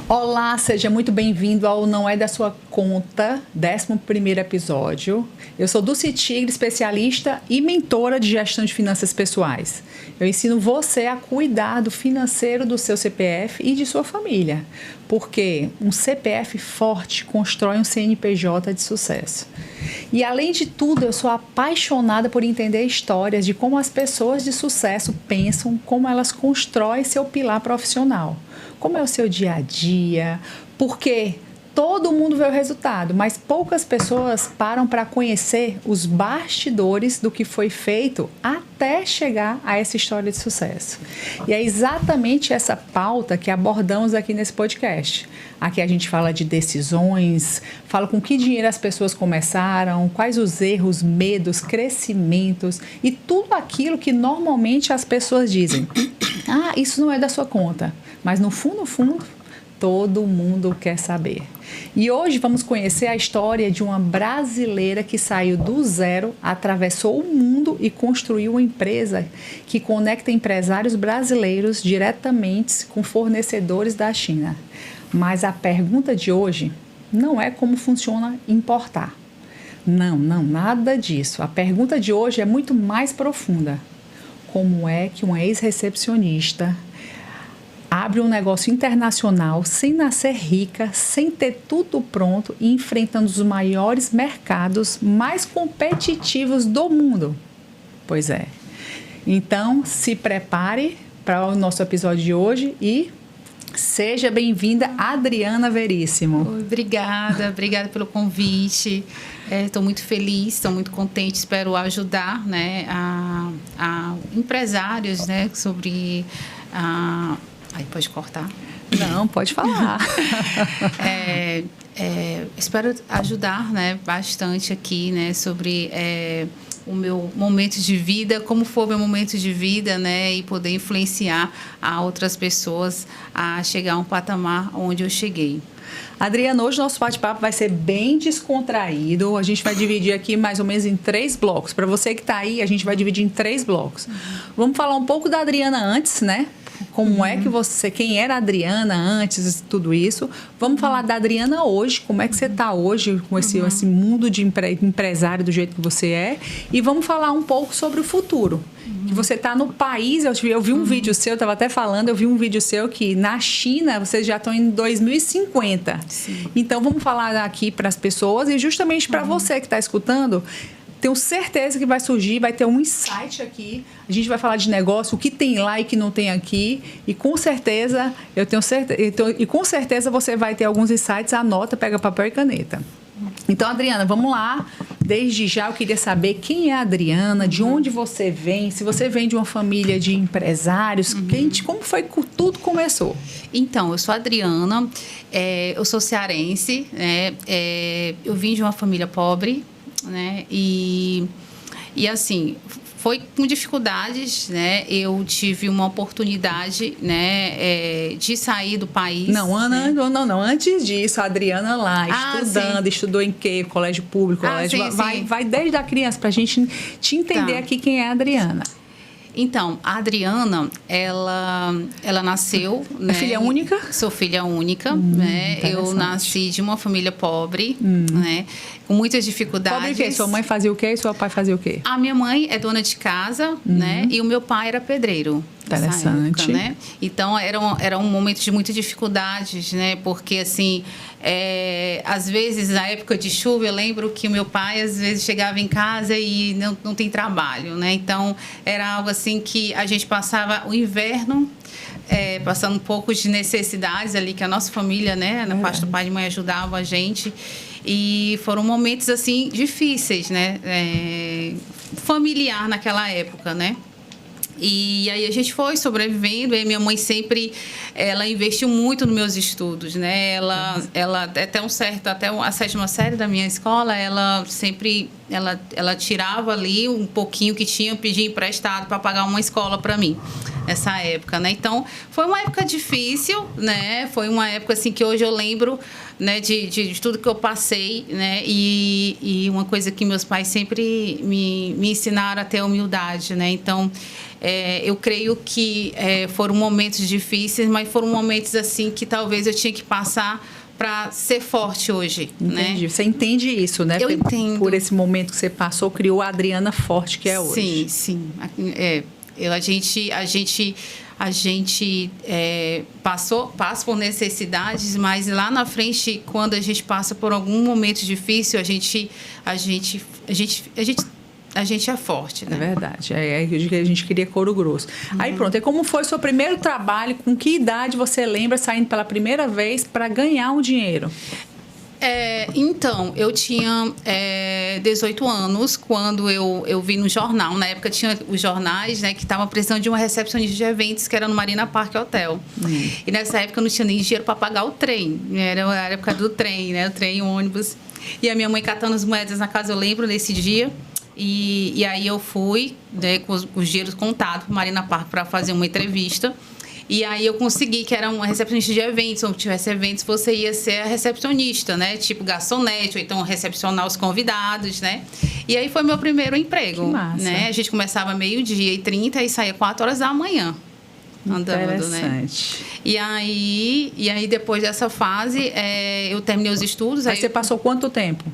Olá, seja muito bem-vindo ao Não É da Sua Conta, 11º episódio. Eu sou Dulce Tigre, especialista e mentora de gestão de finanças pessoais. Eu ensino você a cuidar do financeiro do seu CPF e de sua família, porque um CPF forte constrói um CNPJ de sucesso. E além de tudo, eu sou apaixonada por entender histórias de como as pessoas de sucesso pensam, como elas constroem seu pilar profissional. Como é o seu dia a dia, porque todo mundo vê o resultado, mas poucas pessoas param para conhecer os bastidores do que foi feito até chegar a essa história de sucesso. E é exatamente essa pauta que abordamos aqui nesse podcast. Aqui a gente fala de decisões, fala com que dinheiro as pessoas começaram, quais os erros, medos, crescimentos e tudo aquilo que normalmente as pessoas dizem. Ah, isso não é da sua conta. Mas no fundo, todo mundo quer saber. E hoje vamos conhecer a história de uma brasileira que saiu do zero, atravessou o mundo e construiu uma empresa que conecta empresários brasileiros diretamente com fornecedores da China. Mas a pergunta de hoje não é como funciona importar. Não, nada disso. A pergunta de hoje é muito mais profunda. Como é que uma ex-recepcionista abre um negócio internacional sem nascer rica, sem ter tudo pronto e enfrentando os maiores mercados mais competitivos do mundo? Pois é. Então, se prepare para o nosso episódio de hoje e seja bem-vinda, Adriana Veríssimo. Obrigada pelo convite. Estou muito feliz, estou muito contente, espero ajudar, né, a empresários, né, sobre Aí pode cortar? Não, pode falar. Espero ajudar, né, bastante aqui, né, sobre o meu momento de vida, como foi o meu momento de vida, né, e poder influenciar a outras pessoas a chegar a um patamar onde eu cheguei. Adriana, hoje nosso bate-papo vai ser bem descontraído. A gente vai dividir aqui mais ou menos em 3 blocos. Para você que está aí, a gente vai dividir em 3 blocos. Vamos falar um pouco da Adriana antes, né? Como é que quem era a Adriana antes de tudo isso. Vamos falar da Adriana hoje, como é que você está hoje com esse mundo de empresário do jeito que você é. E vamos falar um pouco sobre o futuro. Que você está no país, eu vi um vídeo seu, estava até falando, eu vi um vídeo seu que na China vocês já estão em 2050. Sim. Então vamos falar aqui para as pessoas e justamente para você que está escutando. Tenho certeza que vai surgir, vai ter um insight aqui. A gente vai falar de negócio, o que tem lá e que não tem aqui. E com certeza, com certeza você vai ter alguns insights. Anota, pega papel e caneta. Então, Adriana, vamos lá. Desde já eu queria saber quem é a Adriana, de onde você vem, se você vem de uma família de empresários, como foi que tudo começou? Então, eu sou a Adriana, eu sou cearense, né? Eu vim de uma família pobre, né? E assim, foi com dificuldades, né? Eu tive uma oportunidade, né, de sair do país. Não, Ana, né? não. Antes disso, a Adriana lá, estudando, estudou em quê? Colégio público, colégio... Sim. Vai desde a criança, pra gente te entender aqui quem é a Adriana. Então, a Adriana, ela nasceu... É filha única? Sou filha única, né? Eu nasci de uma família pobre, né? Com muitas dificuldades. Pobre o quê? Sua mãe fazia o quê e seu pai fazia o quê? A minha mãe é dona de casa, né? E o meu pai era pedreiro. Interessante. Época, né? Então, era um momento de muitas dificuldades, né? Porque, assim, às vezes, na época de chuva, eu lembro que o meu pai, às vezes, chegava em casa e não tem trabalho, né? Então, era algo assim que a gente passava o inverno passando um pouco de necessidades ali, que a nossa família, né? Na parte do pai e mãe ajudava a gente. E foram momentos, assim, difíceis, né? Familiar naquela época, né? E aí a gente foi sobrevivendo. E minha mãe sempre, ela investiu muito nos meus estudos, né? Ela até a 7ª série da minha escola, ela sempre, ela tirava ali um pouquinho que tinha, pedia emprestado para pagar uma escola para mim nessa época, né? Então foi uma época difícil, né? Foi uma época assim que hoje eu lembro, né, de tudo que eu passei, né? E uma coisa que meus pais sempre me ensinaram a ter humildade, né? Então eu creio que foram momentos difíceis, mas foram momentos assim que talvez eu tinha que passar para ser forte hoje. Entendi. Né? Você entende isso, né? Eu entendo. Por esse momento que você passou, criou a Adriana forte que é hoje. Sim. A gente passa por necessidades, mas lá na frente, quando a gente passa por algum momento difícil, a gente é forte, né? É verdade. A gente queria couro grosso. Aí pronto. E como foi o seu primeiro trabalho? Com que idade você lembra saindo pela primeira vez para ganhar um dinheiro? Então, eu tinha 18 anos quando eu vi no jornal. Na época tinha os jornais, né, que estavam precisando de uma recepcionista de eventos, que era no Marina Park Hotel. E nessa época eu não tinha nem dinheiro para pagar o trem. Era a época do trem, né? O trem, o ônibus. E a minha mãe catando as moedas na casa, eu lembro desse dia. E aí eu fui, né, com os dinheiros contados para Marina Park para fazer uma entrevista. E aí eu consegui, que era uma recepcionista de eventos, onde tivesse eventos, você ia ser a recepcionista, né? Tipo garçonete, ou então recepcionar os convidados, né? E aí foi meu primeiro emprego. Que massa. Né? A gente começava 12:30 e saía 4h da manhã. Andando, né? E aí depois dessa fase, eu terminei os estudos. Aí você passou quanto tempo?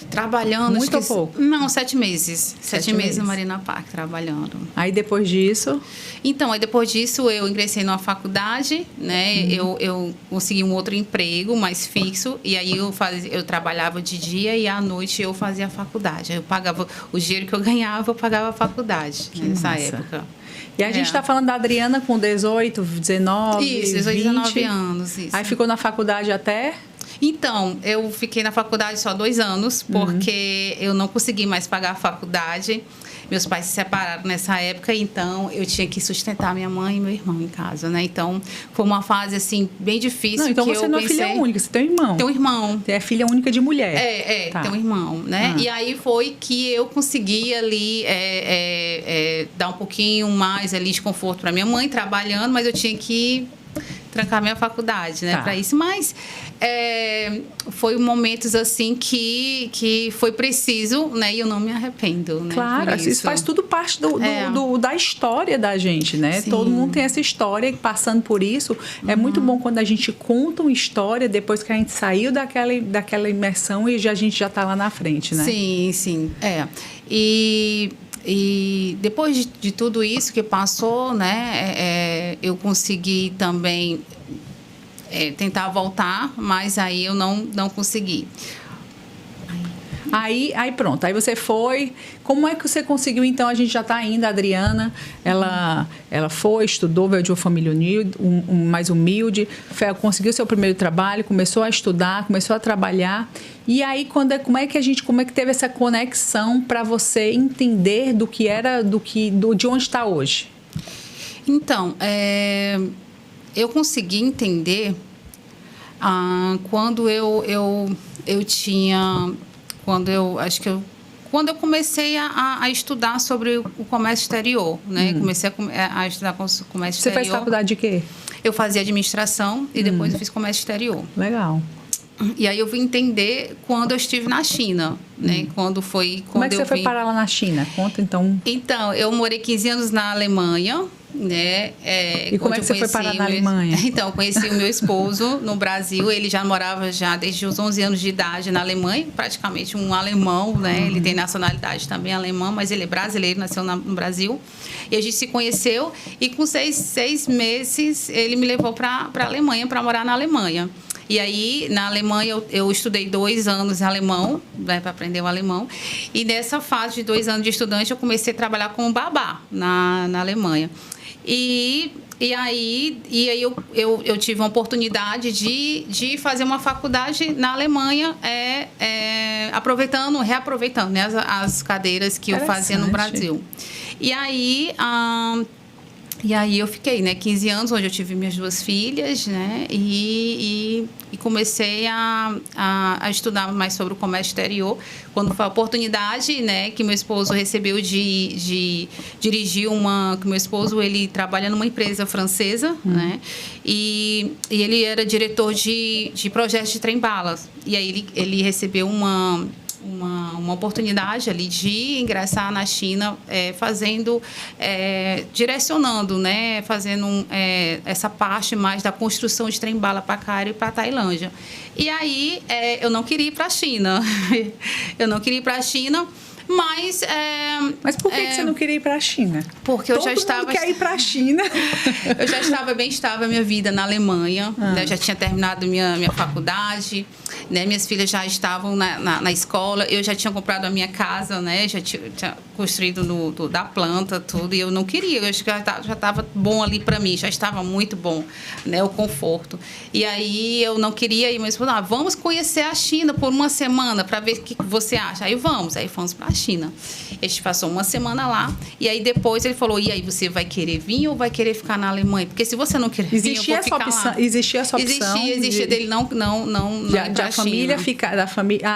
Trabalhando. Muito ou pouco? Não, 7 meses. 7 meses no Marina Park, trabalhando. Aí depois disso? Então, aí depois disso eu ingressei numa faculdade, né? Eu consegui um outro emprego mais fixo. E aí eu trabalhava de dia e à noite eu fazia a faculdade. Eu pagava o dinheiro que eu ganhava, eu pagava a faculdade nessa época. E a gente está falando da Adriana com 18, 19, isso, 18, 20. 19 anos. Isso. Aí ficou na faculdade até? Então, eu fiquei na faculdade só 2 anos, porque eu não consegui mais pagar a faculdade. Meus pais se separaram nessa época, então eu tinha que sustentar minha mãe e meu irmão em casa, né? Então, foi uma fase, assim, bem difícil. Não, então que você eu não pensei... é filha única, você tem um irmão. Tem um irmão. Você é filha única de mulher. Tá. Tem um irmão, né? E aí foi que eu consegui ali dar um pouquinho mais ali de conforto para minha mãe, trabalhando, mas eu tinha que trancar minha faculdade, né, para isso. Mas foi momentos assim que foi preciso, né, e eu não me arrependo, né? Claro, isso faz tudo parte da história da gente, né? Sim. Todo mundo tem essa história passando por isso. É muito bom quando a gente conta uma história depois que a gente saiu daquela imersão e a gente já está lá na frente, né? Sim. E depois de tudo isso que passou, né, eu consegui também tentar voltar, mas aí eu não consegui. Aí pronto, aí você foi. Como é que você conseguiu, então? A gente já está indo, a Adriana, ela foi, estudou, veio de uma família mais humilde, conseguiu seu primeiro trabalho, começou a estudar, começou a trabalhar. E aí, como é que teve essa conexão para você entender do que era, de onde está hoje? Então, eu consegui entender quando eu tinha... Quando eu comecei a estudar sobre o comércio exterior, né? Comecei a estudar comércio exterior. Você fez faculdade de quê? Eu fazia administração e depois eu fiz comércio exterior. Legal. E aí eu vim entender quando eu estive na China, né? Como é que você foi parar lá na China? Conta, então. Então, eu morei 15 anos na Alemanha, né? E como é que você foi parar na Alemanha? Então, eu conheci o meu esposo no Brasil. Ele já morava desde os 11 anos de idade na Alemanha, praticamente um alemão, né? Ele tem nacionalidade também alemã, mas ele é brasileiro, nasceu no Brasil. E a gente se conheceu e com seis meses ele me levou para a Alemanha, para morar na Alemanha. E aí, na Alemanha, eu estudei 2 anos alemão, né, para aprender o alemão. E nessa fase de 2 anos de estudante, eu comecei a trabalhar como babá na Alemanha. E aí eu tive uma oportunidade de fazer uma faculdade na Alemanha, reaproveitando, né, as cadeiras que eu fazia no Brasil. E aí eu fiquei, né, 15 anos, onde eu tive minhas 2 filhas, né, e comecei a estudar mais sobre o comércio exterior, quando foi a oportunidade, né, que meu esposo recebeu de dirigir que meu esposo, ele trabalha numa empresa francesa, né, e ele era diretor de projetos de trem-balas, e aí ele recebeu uma uma oportunidade ali de ingressar na China, direcionando, né, fazendo essa parte mais da construção de trem-bala para Cairo e para Tailândia. E aí eu não queria ir para a China. Eu não queria ir para a China. Mas por que você não queria ir para a China? Porque eu já estava... Todo mundo quer ir para a China. Eu já estava bem estável a minha vida na Alemanha, né? Já tinha terminado minha faculdade, né? Minhas filhas já estavam na escola, eu já tinha comprado a minha casa, né? Já tinha construído da planta, tudo, e eu não queria, eu acho que já estava bom ali para mim, já estava muito bom, né? O conforto. E aí eu não queria ir, mas vamos conhecer a China por uma semana para ver o que você acha. Aí fomos para a China. A gente passou uma semana lá e aí depois ele falou, e aí você vai querer vir ou vai querer ficar na Alemanha? Porque se você não querer vir, eu vou ficar lá. Existia essa opção? Existia dele não da família ficar,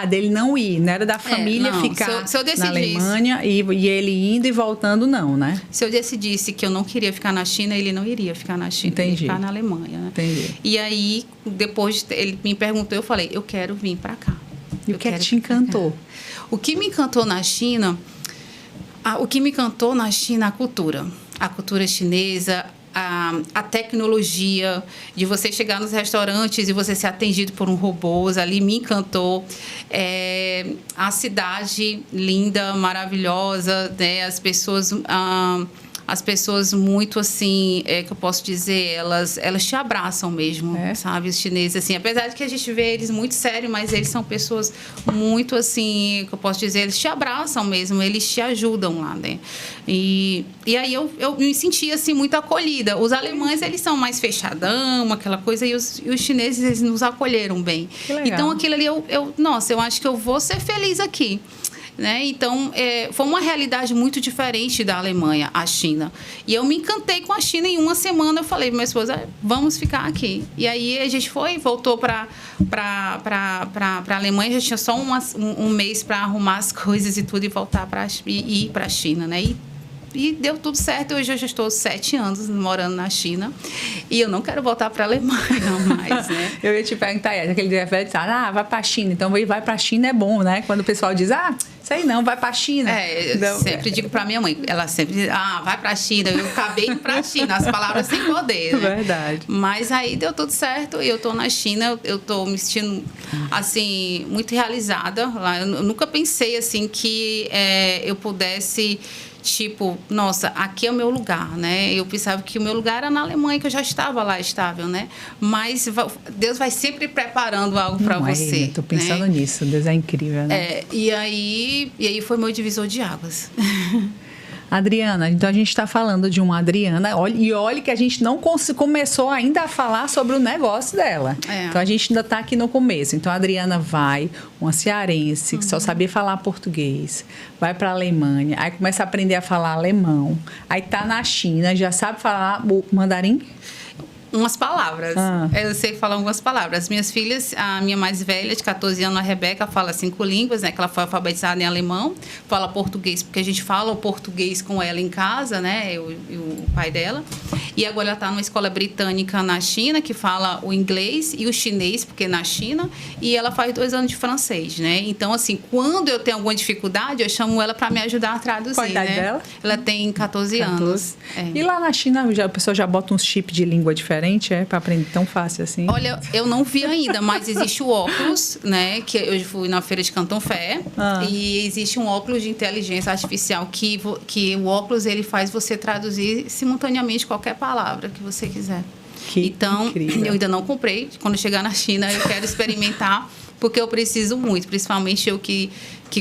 dele não ir, não era da família ficar se eu decidisse, na Alemanha e ele indo e voltando não, né? Se eu decidisse que eu não queria ficar na China, ele não iria ficar na China, ele ia ficar na Alemanha, né? Entendi. E aí, depois ele me perguntou, eu falei, eu quero vir para cá. E o que é que te encantou? O que me encantou na China, a cultura. A cultura chinesa, a tecnologia, de você chegar nos restaurantes e você ser atendido por um robô, ali me encantou. A cidade linda, maravilhosa, né? As pessoas muito, assim, que eu posso dizer, elas te abraçam mesmo, sabe? Os chineses, assim, apesar de que a gente vê eles muito sérios, mas eles são pessoas muito, assim, que eu posso dizer, eles te abraçam mesmo, eles te ajudam lá, né? E aí eu me senti, assim, muito acolhida. Os alemães, eles são mais fechadão, aquela coisa, e os chineses, eles nos acolheram bem. Então, aquilo ali, nossa, eu acho que eu vou ser feliz aqui. Né? Então, foi uma realidade muito diferente da Alemanha, a China. E eu me encantei com a China. Em uma semana eu falei para minha esposa, vamos ficar aqui. E aí a gente voltou para a Alemanha. Já tinha só um mês para arrumar as coisas e tudo e voltar ir para a China, né? E deu tudo certo. Hoje eu já estou 7 anos morando na China. E eu não quero voltar para a Alemanha mais, né? Eu ia te perguntar, aquele dia vai para a China. Então, vai para a China é bom, né? Quando o pessoal diz, isso aí não, vai para a China. Eu sempre digo para minha mãe. Ela sempre diz, vai para a China. Eu acabei indo para a China. As palavras sem poder, né? Verdade. Mas aí deu tudo certo. E eu estou na China. Eu estou me sentindo, assim, muito realizada lá. Eu nunca pensei, assim, que eu pudesse... Tipo, nossa, aqui é o meu lugar, né? Eu pensava que o meu lugar era na Alemanha, que eu já estava lá estável, né? Mas Deus vai sempre preparando algo para você. Estou pensando nisso, Deus é incrível, né? E aí foi meu divisor de águas. Adriana, então a gente está falando de uma Adriana, olha que a gente não começou ainda a falar sobre o negócio dela. Então a gente ainda está aqui no começo. Então a Adriana uma cearense, que só sabia falar português, vai para a Alemanha, aí começa a aprender a falar alemão, aí tá na China, já sabe falar o mandarim? Umas palavras. Eu sei falar algumas palavras. Minhas filhas, a minha mais velha, de 14 anos, a Rebeca, fala 5 línguas, né? Que ela foi alfabetizada em alemão, fala português, porque a gente fala o português com ela em casa, né? Eu e o pai dela. E agora ela está numa escola britânica na China, que fala o inglês e o chinês, porque na China, e ela faz 2 anos de francês, né? Então, assim, quando eu tenho alguma dificuldade, eu chamo ela para me ajudar a traduzir. Qual a idade dela? Ela tem 14 anos. E lá na China, a pessoa já bota uns chips de língua diferente? Para aprender tão fácil assim? Olha, eu não vi ainda, mas existe o óculos, né? Que eu fui na feira de Canton Fair e existe um óculos de inteligência artificial que o óculos ele faz você traduzir simultaneamente qualquer palavra que você quiser. Então, incrível. Eu ainda não comprei. Quando chegar na China, eu quero experimentar, porque eu preciso muito, principalmente eu que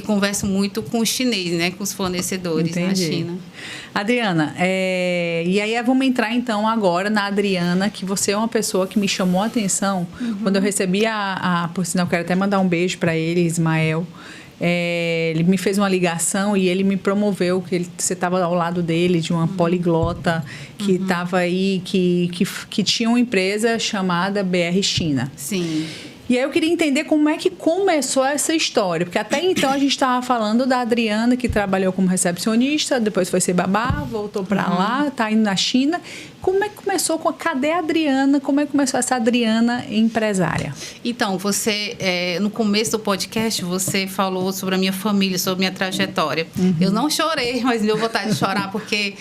converso muito com os chineses, né? Com os fornecedores na China. Adriana, e aí vamos entrar então agora na Adriana, que você é uma pessoa que me chamou a atenção quando eu recebi por sinal, eu quero até mandar um beijo para ele, Ismael. Ele me fez uma ligação e ele me promoveu, que você estava ao lado dele, de uma poliglota que estava aí, que tinha uma empresa chamada BR China. Sim. E aí eu queria entender como é que começou essa história, porque até então a gente estava falando da Adriana, que trabalhou como recepcionista, depois foi ser babá, voltou para lá, está indo na China. Como é que começou? Cadê a Adriana? Como é que começou essa Adriana empresária? Então, você, no começo do podcast, você falou sobre a minha família, sobre a minha trajetória. Eu não chorei, mas me deu vontade de chorar, porque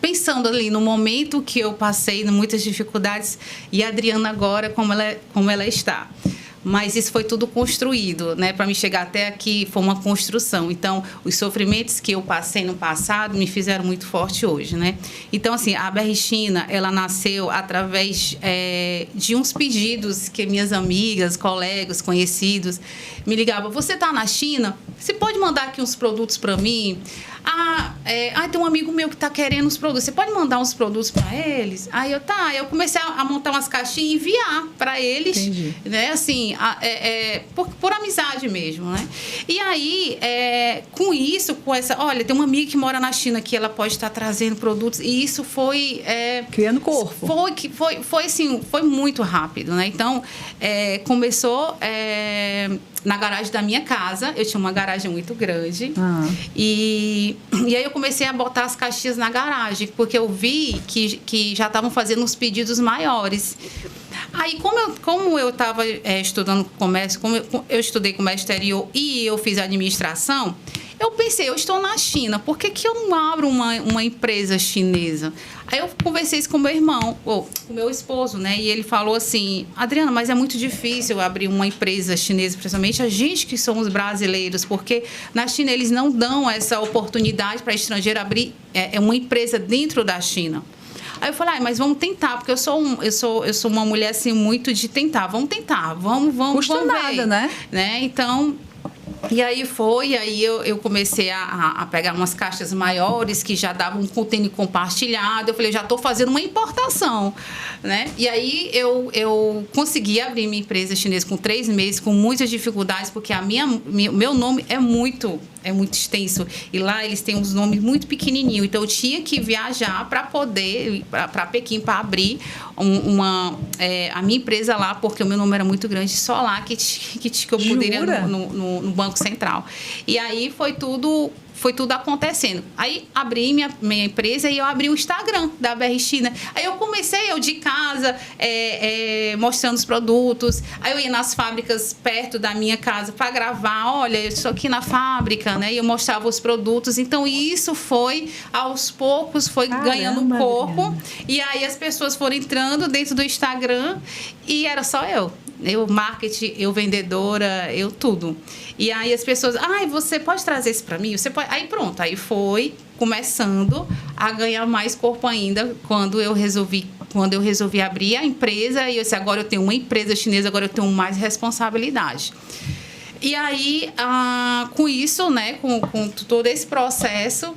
pensando ali no momento que eu passei, muitas dificuldades, e a Adriana agora, como ela está. Mas isso foi tudo construído, né? Para me chegar até aqui, foi uma construção. Então, os sofrimentos que eu passei no passado me fizeram muito forte hoje, né? Então, assim, a BR China, ela nasceu através de uns pedidos que minhas amigas, colegas, conhecidos me ligavam. Você está na China? Você pode mandar aqui uns produtos para mim? Tem um amigo meu que está querendo os produtos. Você pode mandar uns produtos para eles? Aí eu comecei a montar umas caixinhas e enviar para eles. Entendi. Né? Assim, por amizade mesmo, né? E aí, com isso, olha, tem uma amiga que mora na China que ela pode estar trazendo produtos, e isso foi... criando corpo. Foi muito rápido, né? Então, começou... na garagem da minha casa, eu tinha uma garagem muito grande, e aí eu comecei a botar as caixinhas na garagem, porque eu vi que já estavam fazendo uns pedidos maiores. Aí, como eu estava estudando comércio, como eu estudei comércio exterior e eu fiz administração, eu pensei, eu estou na China, por que eu não abro uma empresa chinesa? Aí eu conversei isso com meu irmão, com meu esposo, né? E ele falou assim, Adriana, mas é muito difícil abrir uma empresa chinesa, principalmente a gente que somos brasileiros, porque na China eles não dão essa oportunidade para estrangeiro abrir uma empresa dentro da China. Aí eu falei, mas vamos tentar, porque eu sou uma mulher assim muito de tentar, vamos tentar, vamos Custa vamos nada, ver, né? Então, e aí eu comecei a pegar umas caixas maiores que já davam um container compartilhado. Eu falei, já estou fazendo uma importação, né? E aí eu consegui abrir minha empresa chinesa com 3 meses, com muitas dificuldades, porque meu nome é muito extenso. E lá eles têm uns nomes muito pequenininhos. Então, eu tinha que viajar para poder, para Pequim, para abrir a minha empresa lá, porque o meu nome era muito grande. Só lá que eu poderia no Banco Central. E aí foi tudo acontecendo. Aí abri minha empresa e eu abri o Instagram da BR China. Aí eu comecei, de casa, mostrando os produtos. Aí eu ia nas fábricas perto da minha casa para gravar. Olha, eu estou aqui na fábrica, né? E eu mostrava os produtos. Então, isso foi, aos poucos, ganhando corpo. Adriana. E aí as pessoas foram entrando dentro do Instagram e era só eu. Eu marketing, eu vendedora, eu tudo. E aí as pessoas, você pode trazer isso para mim? Você pode... Aí pronto, aí foi começando a ganhar mais corpo ainda quando eu resolvi abrir a empresa. E eu disse, agora eu tenho uma empresa chinesa, agora eu tenho mais responsabilidade. E aí, com isso, né, com todo esse processo,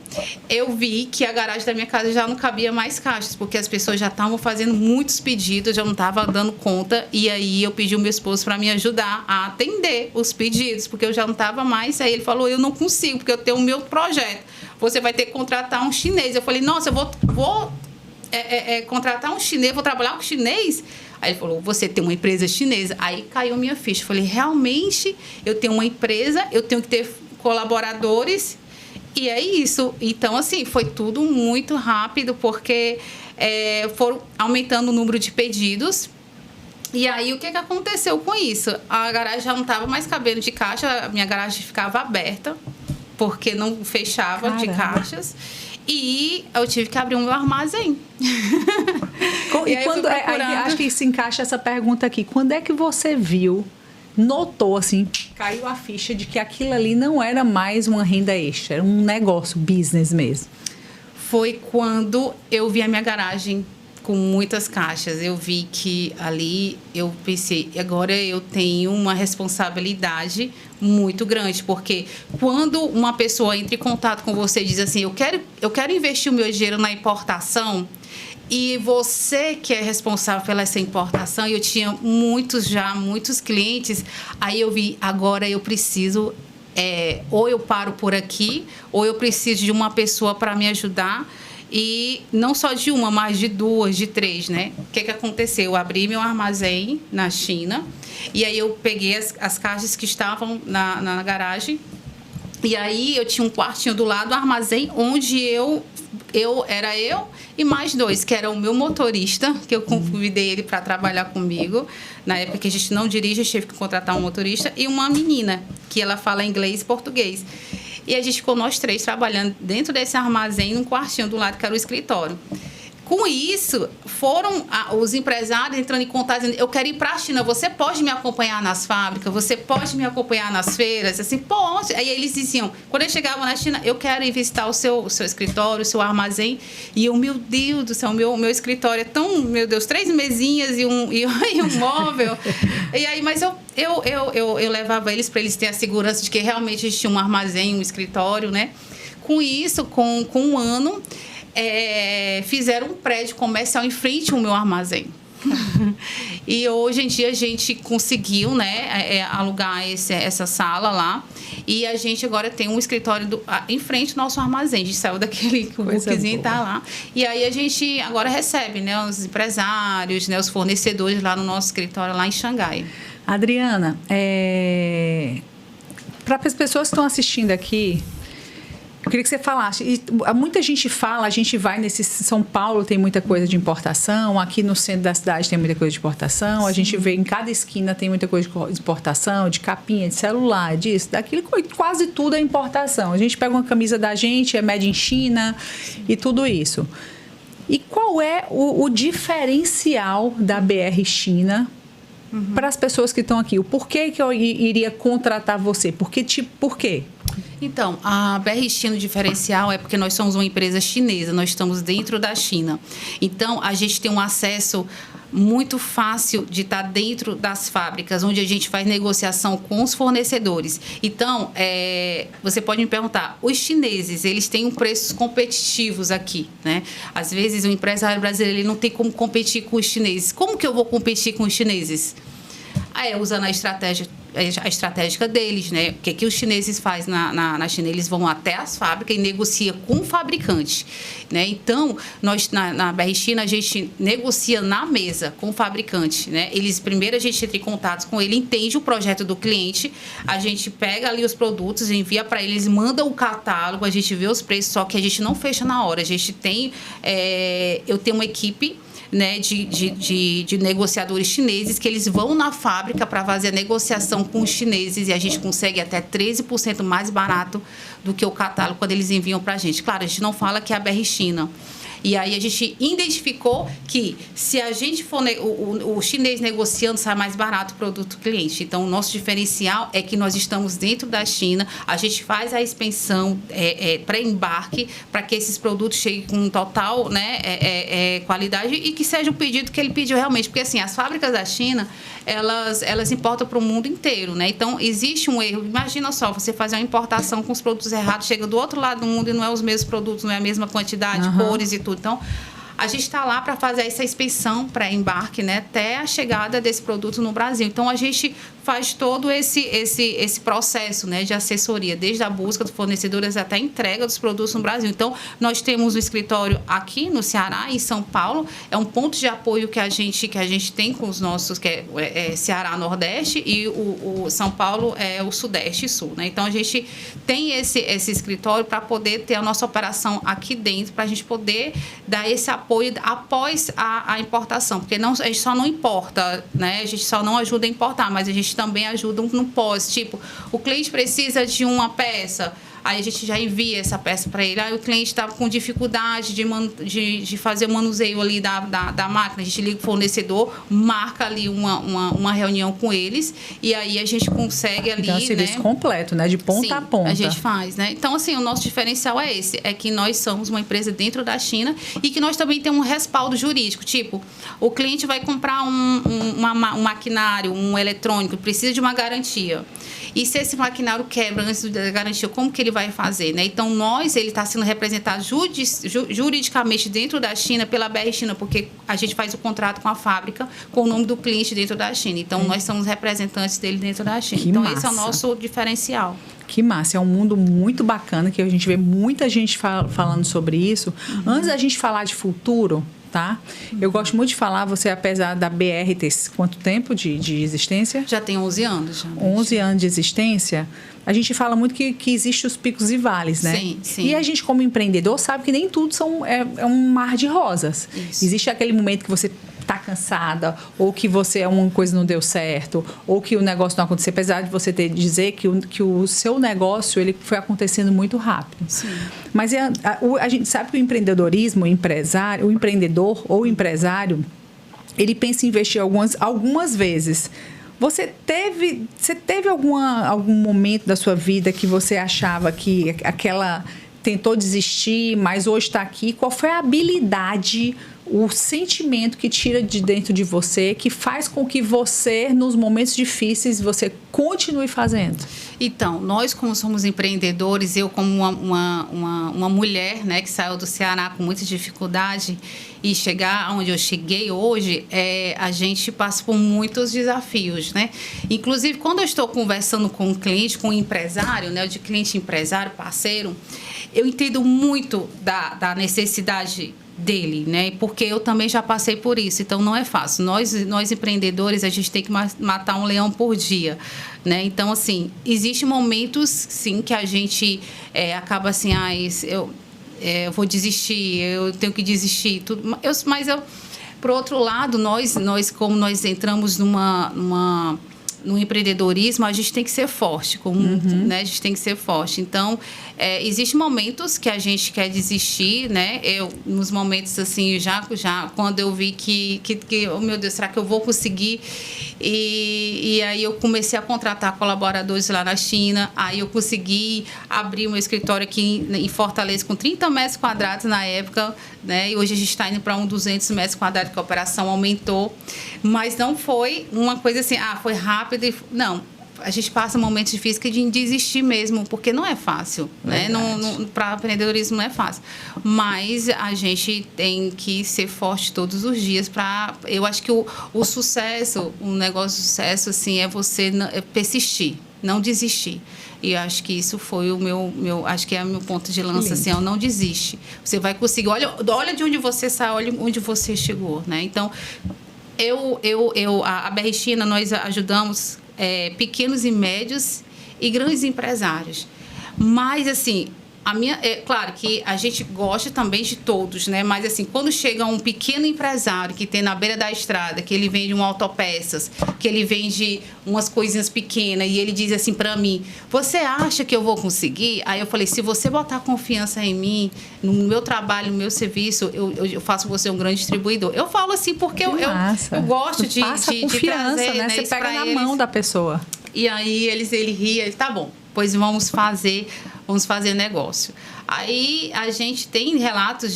eu vi que a garagem da minha casa já não cabia mais caixas, porque as pessoas já estavam fazendo muitos pedidos, já não estava dando conta. E aí eu pedi o meu esposo para me ajudar a atender os pedidos, porque eu já não estava mais. Aí ele falou, eu não consigo, porque eu tenho o meu projeto. Você vai ter que contratar um chinês. Eu falei, nossa, eu vou contratar um chinês, vou trabalhar com chinês? Aí ele falou, você tem uma empresa chinesa. Aí caiu minha ficha. Eu falei, realmente, eu tenho uma empresa, eu tenho que ter colaboradores, e é isso. Então, assim, foi tudo muito rápido, porque foram aumentando o número de pedidos. E aí, o que aconteceu com isso? A garagem já não estava mais cabendo de caixa, a minha garagem ficava aberta, porque não fechava. Caramba. De caixas. E eu tive que abrir um armazém. E quando, acho que se encaixa essa pergunta aqui. Quando é que você notou, assim, caiu a ficha de que aquilo ali não era mais uma renda extra, era um negócio, business mesmo? Foi quando eu vi a minha garagem com muitas caixas. Eu vi que ali, eu pensei, agora eu tenho uma responsabilidade muito grande, porque quando uma pessoa entra em contato com você e diz assim, eu quero investir o meu dinheiro na importação, e você que é responsável pela essa importação, e eu tinha muitos clientes, aí eu vi, agora eu preciso, ou eu paro por aqui, ou eu preciso de uma pessoa para me ajudar. E não só de uma, mas de 2, de 3, né? O que aconteceu? Eu abri meu armazém na China e aí eu peguei as caixas que estavam na garagem e aí eu tinha um quartinho do lado do armazém onde era eu e mais 2, que era o meu motorista, que eu convidei ele para trabalhar comigo. Na época que a gente não dirige, eu tive que contratar um motorista, e uma menina, que ela fala inglês e português. E a gente ficou nós 3 trabalhando dentro desse armazém, num quartinho do lado, que era o escritório. Com isso, foram os empresários entrando em contato, dizendo, eu quero ir para a China, você pode me acompanhar nas fábricas, você pode me acompanhar nas feiras? Assim, pode. Aí eles diziam, quando eu chegava na China, eu quero ir visitar o seu escritório, o seu armazém. E eu, meu Deus do céu, meu escritório é tão, meu Deus, 3 mesinhas e um móvel. E aí, mas eu levava eles para eles terem a segurança de que realmente existia um armazém, um escritório, né? Com isso, com um ano... fizeram um prédio comercial em frente ao meu armazém. E hoje em dia a gente conseguiu, né, alugar essa sala lá, e a gente agora tem um escritório em frente ao nosso armazém. A gente saiu daquele que o bookzinho está lá, e aí a gente agora recebe, né, os empresários, né, os fornecedores lá no nosso escritório lá em Xangai. Adriana, para as pessoas que estão assistindo aqui, eu queria que você falasse. Muita gente fala, a gente vai nesse... São Paulo tem muita coisa de importação, aqui no centro da cidade tem muita coisa de importação, a gente vê em cada esquina tem muita coisa de importação, de capinha, de celular, disso, daquilo, quase tudo é importação. A gente pega uma camisa da gente, é made in China e tudo isso. E qual é o diferencial da BR China para as pessoas que estão aqui? O porquê que eu iria contratar você? Por quê? Então, a BR China, o diferencial é porque nós somos uma empresa chinesa, nós estamos dentro da China. Então, a gente tem um acesso muito fácil de estar dentro das fábricas, onde a gente faz negociação com os fornecedores. Então, você pode me perguntar, os chineses, eles têm preços competitivos aqui, né? Às vezes, o empresário brasileiro ele não tem como competir com os chineses. Como que eu vou competir com os chineses? Usando a estratégia deles, né? O que os chineses fazem na China? Eles vão até as fábricas e negociam com o fabricante, né? Então, nós na BR China, a gente negocia na mesa com o fabricante, né? Primeiro a gente entra em contato com ele, entende o projeto do cliente, a gente pega ali os produtos, envia para eles, manda o catálogo, a gente vê os preços, só que a gente não fecha na hora. A gente tem... eu tenho uma equipe, né, de negociadores chineses que eles vão na fábrica para fazer a negociação com os chineses e a gente consegue até 13% mais barato do que o catálogo quando eles enviam para a gente. Claro, a gente não fala que é a BR China. E aí a gente identificou que se a gente for o chinês negociando, sai mais barato o produto cliente. Então, o nosso diferencial é que nós estamos dentro da China, a gente faz a expensão pré-embarque para que esses produtos cheguem com total, né, qualidade e que seja o pedido que ele pediu realmente. Porque, assim, as fábricas da China, elas importam para o mundo inteiro, né? Então, existe um erro. Imagina só, você fazer uma importação com os produtos errados, chega do outro lado do mundo e não é os mesmos produtos, não é a mesma quantidade, cores e tudo. Então, a gente está lá para fazer essa inspeção pré-embarque, né, até a chegada desse produto no Brasil. Então, a gente faz todo esse processo, né, de assessoria, desde a busca dos fornecedores até a entrega dos produtos no Brasil. Então, nós temos um escritório aqui no Ceará, em São Paulo, é um ponto de apoio que a gente tem com os nossos, que é Ceará Nordeste, e o São Paulo é o Sudeste e Sul, né? Então, a gente tem esse escritório para poder ter a nossa operação aqui dentro, para a gente poder dar esse apoio após a importação, porque a gente só não importa, né? A gente só não ajuda a importar, mas a gente também ajuda no pós. Tipo, o cliente precisa de uma peça, aí a gente já envia essa peça para ele. Aí o cliente está com dificuldade de fazer o manuseio ali da máquina, a gente liga o fornecedor, marca ali uma reunião com eles e aí a gente consegue ali, então, é um serviço completo, né? De ponta a ponta. A gente faz, né? Então, assim, o nosso diferencial é esse, é que nós somos uma empresa dentro da China e que nós também temos um respaldo jurídico. Tipo, o cliente vai comprar um maquinário, um eletrônico, precisa de uma garantia. E se esse maquinário quebra antes da garantia, como que ele vai fazer, né? Então, ele está sendo representado juridicamente dentro da China pela BR China, porque a gente faz o contrato com a fábrica com o nome do cliente dentro da China. Então, nós somos representantes dele dentro da China. Que então, massa. esse é o nosso diferencial. Que massa, é um mundo muito bacana que a gente vê muita gente falando sobre isso. Antes da gente falar de futuro, tá? Eu gosto muito de falar, você apesar da BR ter quanto tempo de existência? Já tem 11 anos. Já, 11 anos de existência. A gente fala muito que existem os picos e vales, né? Sim, sim. E a gente, como empreendedor, sabe que nem tudo é um mar de rosas. Isso. Existe aquele momento que você está cansada, ou que uma coisa não deu certo, ou que o negócio não aconteceu, apesar de você dizer que o seu negócio ele foi acontecendo muito rápido. Sim. Mas a gente sabe que o empreendedorismo, o empreendedor ou o empresário, ele pensa em investir algumas vezes. Você teve algum momento da sua vida que você achava que tentou desistir, mas hoje está aqui? Qual foi a habilidade, o sentimento que tira de dentro de você, que faz com que você, nos momentos difíceis, você continue fazendo? Então, nós como somos empreendedores, eu como uma mulher, né, que saiu do Ceará com muita dificuldade e chegar onde eu cheguei hoje, a gente passa por muitos desafios, né? Inclusive, quando eu estou conversando com um cliente, com um empresário, né, de cliente empresário, parceiro, eu entendo muito da necessidade dele, né? Porque eu também já passei por isso, então não é fácil. Nós empreendedores, a gente tem que matar um leão por dia, né? Então, assim, existem momentos, sim, que a gente acaba assim, eu vou desistir, eu tenho que desistir, tudo. Mas por outro lado, como nós entramos no empreendedorismo, a gente tem que ser forte, né? A gente tem que ser forte. Então, existem momentos que a gente quer desistir, né? Nos momentos assim, já quando eu vi que oh meu Deus, será que eu vou conseguir? E aí eu comecei a contratar colaboradores lá na China. Aí eu consegui abrir um escritório aqui em Fortaleza com 30 metros quadrados na época, né? E hoje a gente está indo para 200 metros quadrados, que a operação aumentou. Mas não foi uma coisa assim, foi rápido. Não, a gente passa momentos difíceis de desistir mesmo, porque não é fácil, né? Para empreendedorismo não é fácil. Mas a gente tem que ser forte todos os dias eu acho que o sucesso, um negócio de sucesso, assim, é você persistir, não desistir. E eu acho que isso foi acho que é o meu ponto de lança, assim, não desiste. Você vai conseguir, olha de onde você saiu, olha onde você chegou, né? Então, a BR China, nós ajudamos pequenos e médios e grandes empresários. Mas, assim, claro que a gente gosta também de todos, né? Mas, assim, quando chega um pequeno empresário que tem na beira da estrada, que ele vende autopeças, que ele vende umas coisinhas pequenas, e ele diz assim para mim, você acha que eu vou conseguir? Aí eu falei, se você botar confiança em mim, no meu trabalho, no meu serviço, eu faço você um grande distribuidor. Eu falo assim porque eu gosto de confiança, trazer, né? Você pega na mão da pessoa. E aí ele ria, tá bom, pois vamos fazer negócio. Aí a gente tem relatos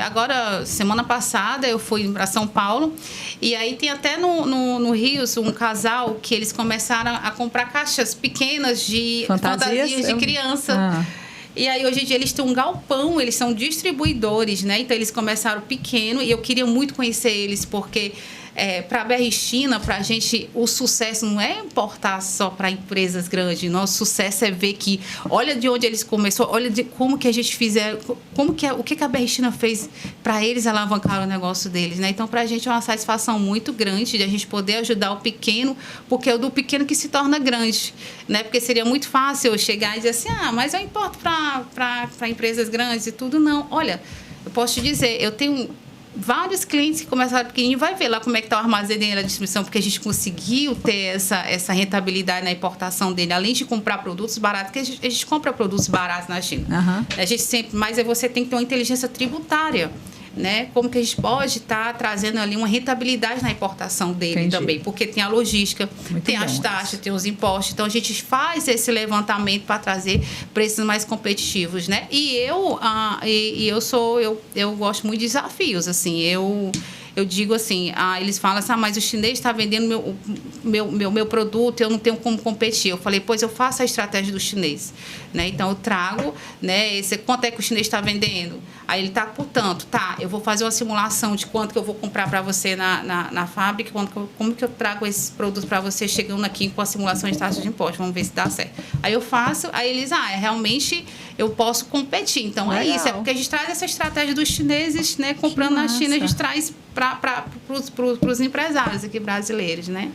agora, semana passada eu fui para São Paulo e aí tem até no Rio um casal que eles começaram a comprar caixas pequenas de fantasias de criança. E aí, hoje em dia, eles têm um galpão, eles são distribuidores, né? Então, eles começaram pequeno e eu queria muito conhecer eles, porque para a BR China, para a gente, o sucesso não é importar só para empresas grandes. Nosso sucesso é ver que, olha de onde eles começaram, olha de como que a gente fizeram, o que a BR China fez para eles alavancar o negócio deles, né? Então, para a gente é uma satisfação muito grande de a gente poder ajudar o pequeno, porque é o do pequeno que se torna grande, né? Porque seria muito fácil eu chegar e dizer assim, mas eu importo para empresas grandes e tudo. Não, olha, eu posso te dizer, eu tenho vários clientes que começaram pequenininho, vai ver lá como é que está o armazém dele, a distribuição, porque a gente conseguiu ter essa rentabilidade na importação dele, além de comprar produtos baratos, porque a gente compra produtos baratos na China. A gente sempre, mas você tem que ter uma inteligência tributária, né? Como que a gente pode estar trazendo ali uma rentabilidade na importação dele também, porque tem a logística, tem as taxas, tem os impostos, então a gente faz esse levantamento para trazer preços mais competitivos, né? E eu gosto muito de desafios, assim, eu eu digo assim, eles falam assim, mas o chinês está vendendo meu produto, eu não tenho como competir. Eu falei, pois eu faço a estratégia do chinês, né? Então eu trago, né, quanto é que o chinês está vendendo? Aí ele está, portanto, eu vou fazer uma simulação de quanto que eu vou comprar para você na fábrica, como que eu trago esses produtos para você chegando aqui com a simulação de taxa de imposto, vamos ver se dá certo. Aí eu faço, aí eles, realmente eu posso competir. Então, legal. É isso, é porque a gente traz essa estratégia dos chineses, né, comprando na China, a gente traz para os empresários aqui brasileiros, né?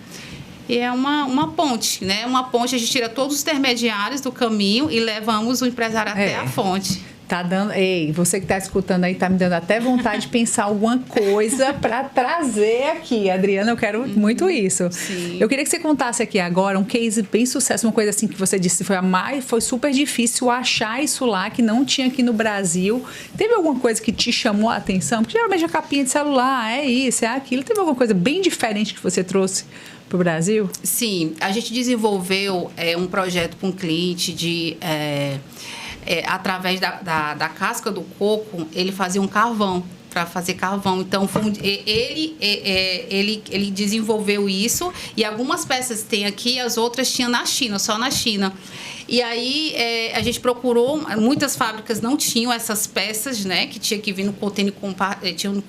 E é uma ponte, né? Uma ponte, a gente tira todos os intermediários do caminho e levamos o empresário até a fonte. Tá dando, você que está escutando aí, tá me dando até vontade de pensar alguma coisa para trazer aqui. Adriana, eu quero muito isso. Sim. Eu queria que você contasse aqui agora um case bem sucesso, uma coisa assim que você disse foi super difícil achar isso lá, que não tinha aqui no Brasil. Teve alguma coisa que te chamou a atenção? Porque geralmente a capinha de celular, é isso, é aquilo. Teve alguma coisa bem diferente que você trouxe para o Brasil? Sim, a gente desenvolveu um projeto com um cliente de... através da casca do coco, ele fazia um carvão, para fazer carvão. Então, ele desenvolveu isso, e algumas peças tem aqui, as outras tinha na China, só na China. E aí, a gente procurou, muitas fábricas não tinham essas peças, né, que tinha que vir no container,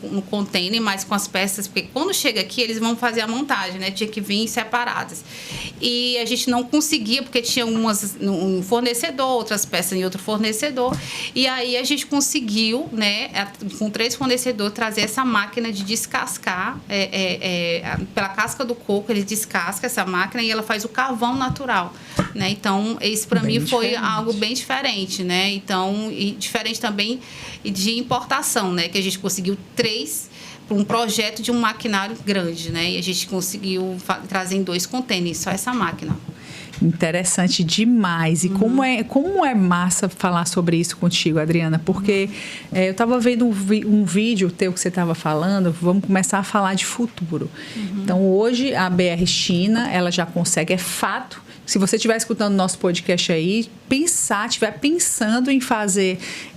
no container, mas com as peças, porque quando chega aqui, eles vão fazer a montagem, né, tinha que vir separadas. E a gente não conseguia, porque tinha umas em um fornecedor, outras peças em outro fornecedor, e aí a gente conseguiu, né, com 3 fornecedores, trazer essa máquina de descascar, pela casca do coco, ele descasca essa máquina e ela faz o carvão natural, né, então, isso para mim foi algo bem diferente, né? Então, e diferente também de importação, né? Que a gente conseguiu 3 para um projeto de um maquinário grande, né? E a gente conseguiu trazer em 2 containers, só essa máquina. Interessante demais. E como é massa falar sobre isso contigo, Adriana, porque eu estava vendo um vídeo teu que você estava falando, vamos começar a falar de futuro. Então, hoje, a BR China, ela já consegue, é fato. Se você estiver escutando nosso podcast aí, estiver pensando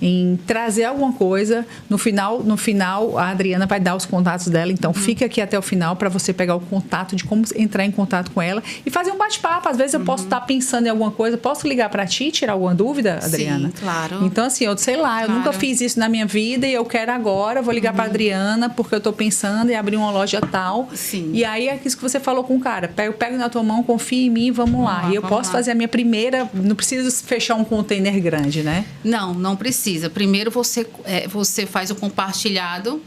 em trazer alguma coisa, no final a Adriana vai dar os contatos dela, então fica aqui até o final para você pegar o contato de como entrar em contato com ela e fazer um bate-papo. Às vezes eu posso estar pensando em alguma coisa, posso ligar para ti e tirar alguma dúvida, Adriana? Sim, claro. Então, assim, eu sei lá, eu nunca fiz isso na minha vida e eu quero agora, vou ligar para Adriana porque eu estou pensando em abrir uma loja tal. Sim. E aí é isso que você falou com o cara, pego na tua mão, confia em mim, vamos lá. E eu posso fazer a minha primeira, não preciso fechar um container grande, né? Não precisa. Primeiro você faz o compartilhado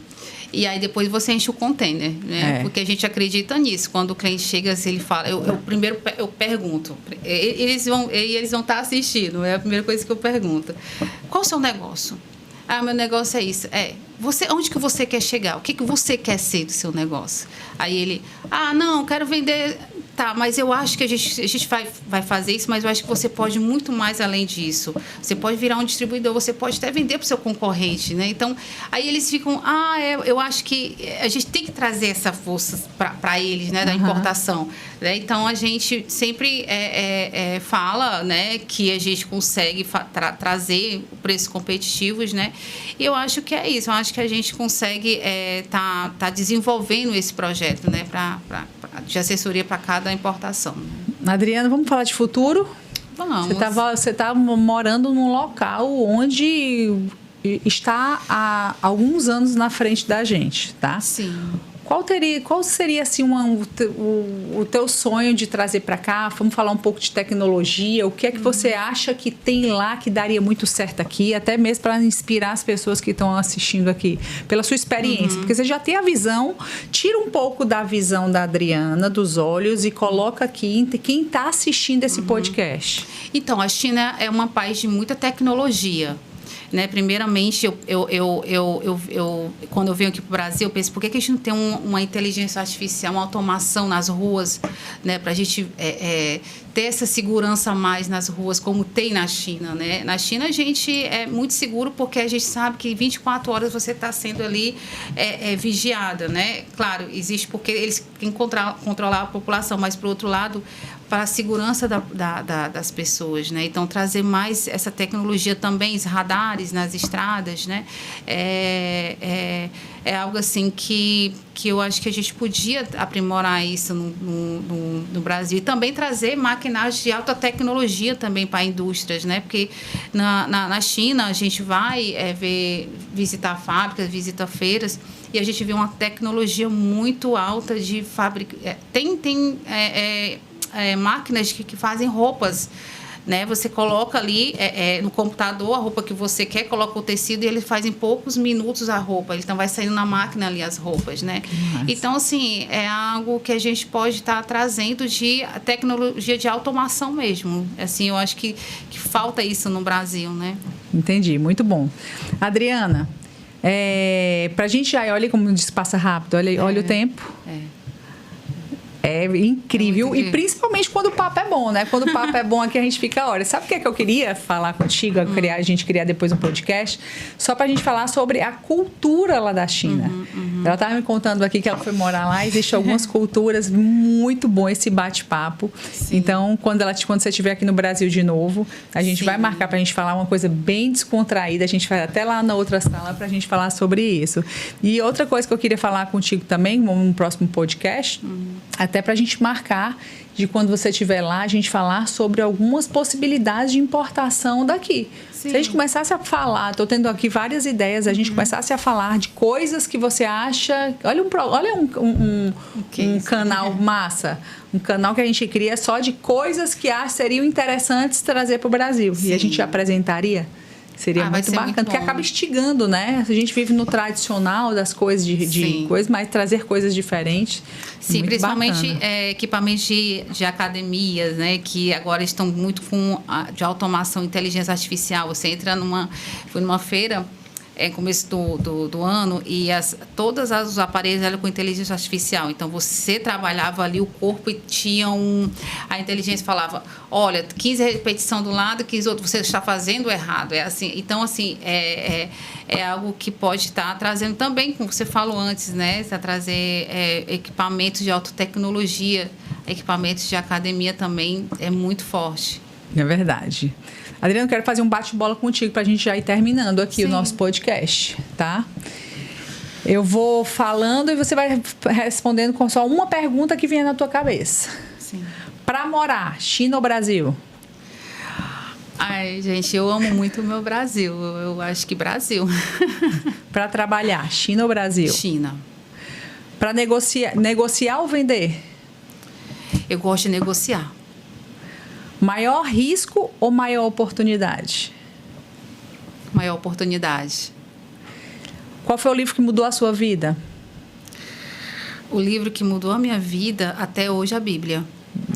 e aí depois você enche o container, né? Porque a gente acredita nisso. Quando o cliente chega, ele fala, primeiro eu pergunto, eles vão estar assistindo, é a primeira coisa que eu pergunto. Qual o seu negócio? Meu negócio é isso. Onde que você quer chegar? O que você quer ser do seu negócio? Aí ele, não, quero vender... Tá, mas eu acho que a gente vai fazer isso, mas eu acho que você pode muito mais além disso. Você pode virar um distribuidor, você pode até vender para o seu concorrente, né? Então, aí eles ficam, eu acho que a gente tem que trazer essa força para eles, né, da importação. Né? Então, a gente sempre fala, né, que a gente consegue trazer preços competitivos, né? E eu acho que é isso, eu acho que a gente consegue tá desenvolvendo esse projeto, né, de assessoria para cada importação. Adriana, vamos falar de futuro? Vamos. Você está morando num local onde está há alguns anos na frente da gente, tá? Sim. Qual seria assim, o teu sonho de trazer para cá? Vamos falar um pouco de tecnologia. O que é que você acha que tem lá que daria muito certo aqui? Até mesmo para inspirar as pessoas que estão assistindo aqui, pela sua experiência. Porque você já tem a visão, tira um pouco da visão da Adriana, dos olhos, e coloca aqui quem está assistindo esse podcast. Então, a China é um país de muita tecnologia. Né? Primeiramente, quando eu venho aqui para o Brasil, eu penso, por que a gente não tem uma inteligência artificial, uma automação nas ruas, né? Para a gente ter essa segurança a mais nas ruas, como tem na China, né? Na China, a gente é muito seguro porque a gente sabe que 24 horas você está sendo ali vigiada, né? Claro, existe porque eles querem controlar a população, mas, por outro lado, para a segurança das pessoas, né? Então, trazer mais essa tecnologia também, os radares nas estradas, né? É algo assim que eu acho que a gente podia aprimorar isso no Brasil. E também trazer máquinas de alta tecnologia também para indústrias, né? Porque na China a gente vai visitar fábricas, visita feiras, e a gente vê uma tecnologia muito alta de fábrica. Tem máquinas que fazem roupas, né? Você coloca ali no computador a roupa que você quer, coloca o tecido e ele faz em poucos minutos a roupa. Então, vai saindo na máquina ali as roupas, né? Então, assim, é algo que a gente pode estar trazendo de tecnologia de automação mesmo. Assim, eu acho que falta isso no Brasil, né? Entendi, muito bom. Adriana, para a gente já, olha como diz, passa rápido, olha o tempo. É incrível, e principalmente quando o papo é bom, né? Quando o papo é bom aqui, a gente fica, olha, sabe o que é que eu queria falar contigo, a gente criar depois um podcast, só pra gente falar sobre a cultura lá da China. Ela estava me contando aqui que ela foi morar lá, existem algumas culturas, muito bom esse bate-papo. Então, quando você estiver aqui no Brasil de novo, a gente vai marcar pra gente falar uma coisa bem descontraída, a gente vai até lá na outra sala pra gente falar sobre isso. E outra coisa que eu queria falar contigo também, no próximo podcast, até para a gente marcar de quando você estiver lá, a gente falar sobre algumas possibilidades de importação daqui. Sim. Se a gente começasse a falar, estou tendo aqui várias ideias, a gente começasse a falar de coisas que você acha... Olha um canal massa, um canal que a gente cria só de coisas que seriam interessantes trazer para o Brasil. Sim. E a gente apresentaria... Seria muito bacana, porque acaba instigando, né? A gente vive no tradicional das coisas de coisas, mas trazer coisas diferentes. Sim, principalmente equipamentos de academias, né? Que agora estão muito de automação, inteligência artificial. Você entra fui numa feira começo do ano, e todos os aparelhos eram com inteligência artificial. Então, você trabalhava ali o corpo e tinha a inteligência falava, olha, 15 repetições do lado, 15 outro, você está fazendo errado. Assim, então, assim, é algo que pode estar trazendo também, como você falou antes, né? Trazer equipamentos de alta tecnologia, equipamentos de academia também é muito forte. É verdade. Adriana, eu quero fazer um bate-bola contigo para a gente já ir terminando aqui o nosso podcast, tá? Eu vou falando e você vai respondendo com só uma pergunta que vier na tua cabeça. Sim. Para morar, China ou Brasil? Ai, gente, eu amo muito o meu Brasil. Eu acho que Brasil. Para trabalhar, China ou Brasil? China. Para negociar ou vender? Eu gosto de negociar. Maior risco ou maior oportunidade? Maior oportunidade. Qual foi o livro que mudou a sua vida? O livro que mudou a minha vida até hoje é a Bíblia.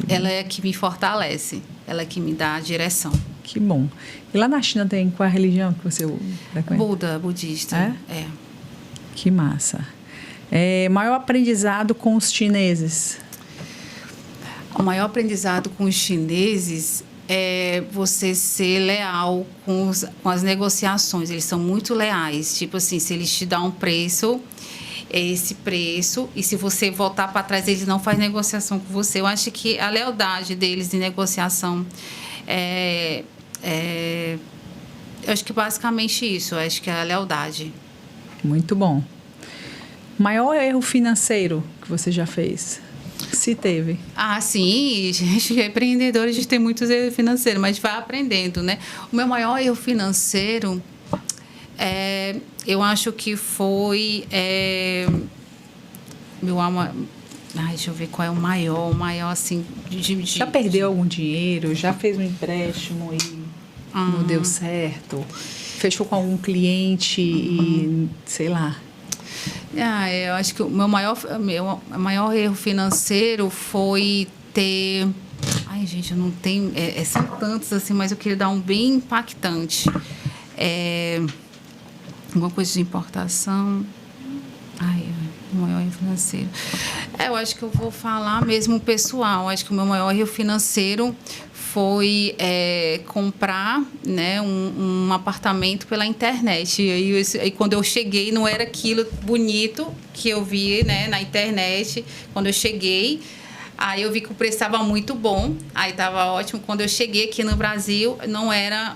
Ela é que me fortalece. Ela é que me dá a direção. Que bom. E lá na China tem qual a religião que você frequenta? Budista. É? Que massa. Maior aprendizado com os chineses? O maior aprendizado com os chineses é você ser leal com as negociações. Eles são muito leais. Tipo assim, se eles te dão um preço, é esse preço. E se você voltar para trás, eles não fazem negociação com você. Eu acho que a lealdade deles de negociação eu acho que basicamente isso. Eu acho que é a lealdade. Muito bom. Maior erro financeiro que você já fez? Se teve. Sim, gente, empreendedores, a gente tem muitos erros financeiros, mas vai aprendendo, né? O meu maior erro financeiro, eu acho que foi... deixa eu ver qual é o maior, assim... Já perdeu algum dinheiro? Já fez um empréstimo e não deu certo? Fechou com algum cliente e, sei lá... eu acho que o meu maior erro financeiro foi ter... Ai, gente, eu não tenho... são tantos, assim, mas eu queria dar um bem impactante. Alguma coisa de importação... o maior erro financeiro... eu acho que eu vou falar mesmo pessoal. Acho que o meu maior erro financeiro foi comprar, né, um apartamento pela internet. E aí, quando eu cheguei, não era aquilo bonito que eu vi, né, na internet. Quando eu cheguei, Aí eu vi que o preço estava muito bom, aí estava ótimo. Quando eu cheguei aqui no Brasil, não era.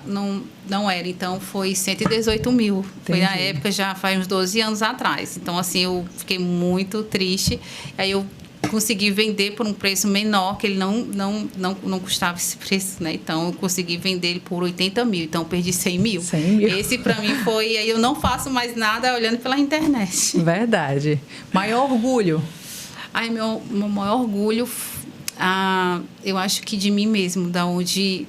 Então foi 118 mil. Foi na época, já faz uns 12 anos atrás. Então, assim, eu fiquei muito triste. Aí eu consegui vender por um preço menor, que ele não custava esse preço, né? Então, eu consegui vender ele por 80 mil. Então, eu perdi 100 mil. 100 mil. Esse, para mim, foi... Aí eu não faço mais nada olhando pela internet. Verdade. Maior orgulho? Ai, meu maior orgulho, eu acho que de mim mesmo, de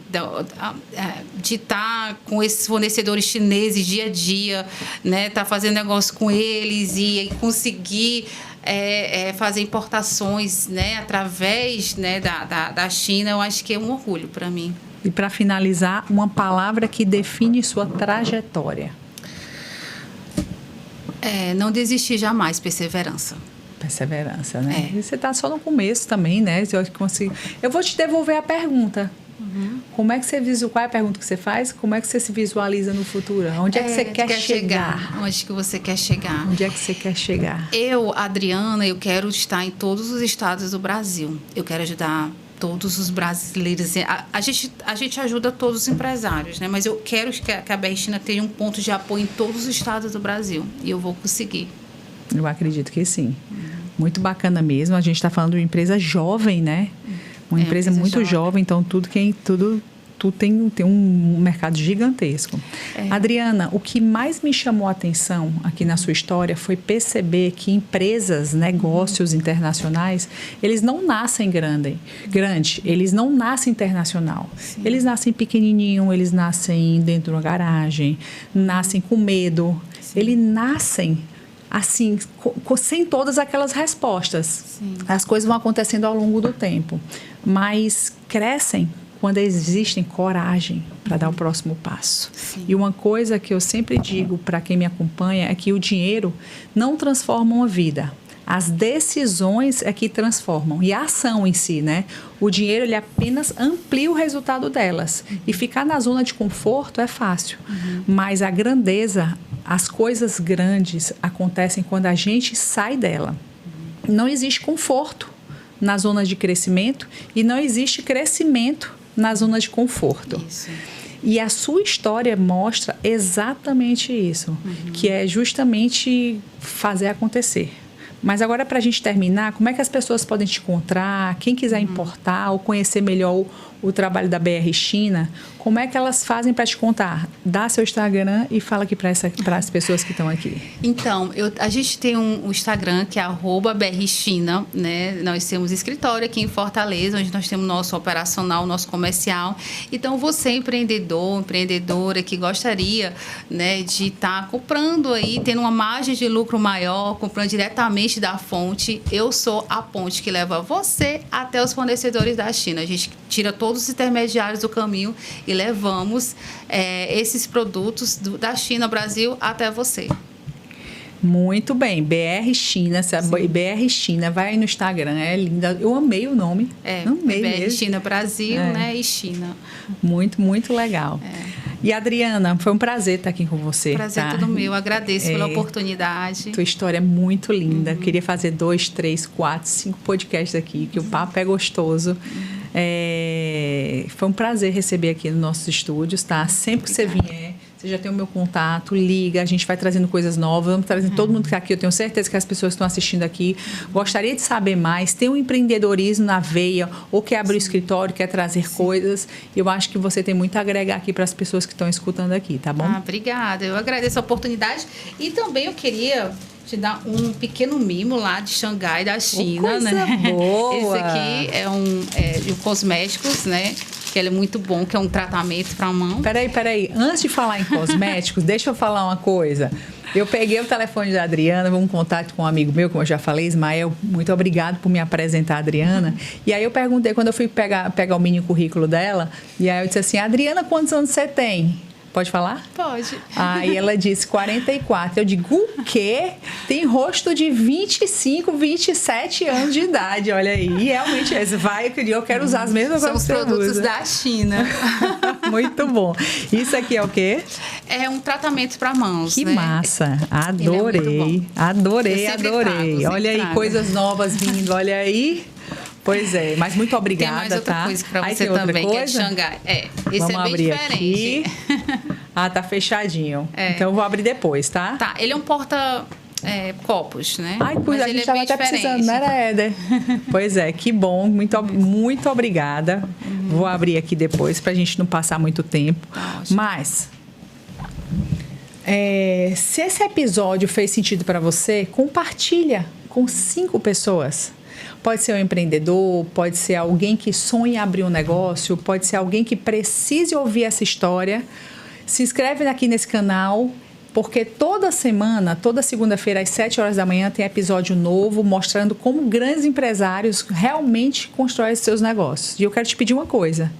estar com esses fornecedores chineses dia a dia, né? Tá fazendo negócio com eles e conseguir fazer importações, né? Através, né? da China, eu acho que é um orgulho para mim. E para finalizar, uma palavra que define sua trajetória. Não desistir jamais, perseverança. Perseverança, né? E você está só no começo também, né? Eu vou te devolver a pergunta. Como é que você qual é a pergunta que você faz? Como é que você se visualiza no futuro? Onde é que você quer chegar? Onde que você quer chegar? Onde é que você quer chegar? Eu, Adriana, eu quero estar em todos os estados do Brasil. Eu quero ajudar todos os brasileiros. A gente ajuda todos os empresários, né? Mas eu quero que a BR China tenha um ponto de apoio em todos os estados do Brasil. E eu vou conseguir. Eu acredito que sim. Muito bacana mesmo. A gente está falando de uma empresa jovem, né? Uma empresa muito jovem, então tudo tem um mercado gigantesco. Adriana, o que mais me chamou a atenção aqui na sua história foi perceber que empresas, negócios internacionais, eles não nascem grande, eles não nascem internacional. Sim. Eles nascem pequenininho, eles nascem dentro de uma garagem, nascem com medo. Sim. Eles nascem assim, sem todas aquelas respostas. Sim. As coisas vão acontecendo ao longo do tempo, mas crescem quando existem coragem para dar o próximo passo. Sim. E uma coisa que eu sempre digo para quem me acompanha é que o dinheiro não transforma uma vida. As decisões é que transformam. E a ação em si, né? O dinheiro, ele apenas amplia o resultado delas. E ficar na zona de conforto é fácil. Mas a grandeza, as coisas grandes acontecem quando a gente sai dela. Não existe conforto na zona de crescimento e não existe crescimento na zona de conforto. Isso. E a sua história mostra exatamente isso, que é justamente fazer acontecer. Mas agora, para a gente terminar, como é que as pessoas podem te encontrar? Quem quiser importar ou conhecer melhor o trabalho da BR China, como é que elas fazem para te contar? Dá seu Instagram e fala aqui para as pessoas que estão aqui. Então, a gente tem um Instagram que é @BRChina, né? Nós temos escritório aqui em Fortaleza, onde nós temos nosso operacional, nosso comercial. Então, você empreendedora que gostaria, né, de estar comprando aí, tendo uma margem de lucro maior, comprando diretamente da fonte, eu sou a ponte que leva você até os fornecedores da China. A gente tira todos os intermediários do caminho e levamos esses produtos da China ao Brasil até você. Muito bem, BR China, BR China, vai no Instagram, é linda. Eu amei o nome. Amei BR mesmo. China Brasil, né? E China. Muito, muito legal. E Adriana, foi um prazer estar aqui com você. Prazer todo meu, agradeço pela oportunidade. Tua história é muito linda. Queria fazer 2, 3, 4, 5 podcasts aqui, que o papo é gostoso. Foi um prazer receber aqui nos nossos estúdios, tá? Sempre que você vier, você já tem o meu contato, liga, a gente vai trazendo coisas novas, vamos trazendo todo mundo que está aqui. Eu tenho certeza que as pessoas que estão assistindo aqui gostaria de saber mais, tem um empreendedorismo na veia, ou quer abrir o escritório, quer trazer coisas. Eu acho que você tem muito a agregar aqui para as pessoas que estão escutando aqui, tá bom? Obrigada, eu agradeço a oportunidade. E também eu queria te dar um pequeno mimo lá de Xangai, da China, coisa né? Boa. Esse aqui é de cosméticos, né? Que ele é muito bom, que é um tratamento para a mão. Peraí. Antes de falar em cosméticos, deixa eu falar uma coisa. Eu peguei o telefone da Adriana, vou em contato com um amigo meu, como eu já falei, Ismael, muito obrigado por me apresentar a Adriana. E aí eu perguntei, quando eu fui pegar o mini currículo dela, e aí eu disse assim, Adriana, quantos anos você tem? Pode falar? Pode. Aí ela disse 44. Eu digo, o quê? Tem rosto de 25, 27 anos de idade, olha aí. E realmente, eu quero usar as mesmas coisas que você usa. São os produtos da China. Muito bom. Isso aqui é o quê? É um tratamento para mãos, que né? massa. Adorei. Adorei. Olha aí, coisas novas vindo, olha aí. Pois é, mas muito obrigada, Tem mais outra tá? coisa para Aí você tem outra também, que é de coisa? Xangai. Esse Vamos é bem abrir diferente. aqui. Ah, tá fechadinho. Então eu vou abrir depois, tá? Tá, ele é um porta-copos, né? Ai, Mas coisa, a ele gente é estava bem até diferente. precisando, né, Éder? Pois é, que bom. Muito obrigada. Vou abrir aqui depois pra gente não passar muito tempo. Tá ótimo. Mas, se esse episódio fez sentido para você, compartilha com 5 pessoas. Pode ser um empreendedor, pode ser alguém que sonha em abrir um negócio, pode ser alguém que precise ouvir essa história. Se inscreve aqui nesse canal, porque toda semana, toda segunda-feira às 7 horas da manhã tem episódio novo mostrando como grandes empresários realmente constroem seus negócios. E eu quero te pedir uma coisa.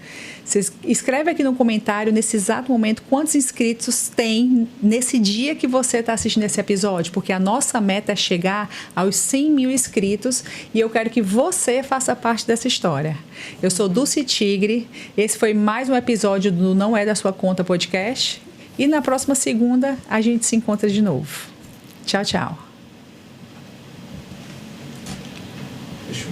Você escreve aqui no comentário, nesse exato momento, quantos inscritos tem nesse dia que você está assistindo esse episódio, porque a nossa meta é chegar aos 100 mil inscritos e eu quero que você faça parte dessa história. Eu sou Dulce Tigre, esse foi mais um episódio do Não É da Sua Conta podcast e na próxima segunda a gente se encontra de novo. Tchau, tchau.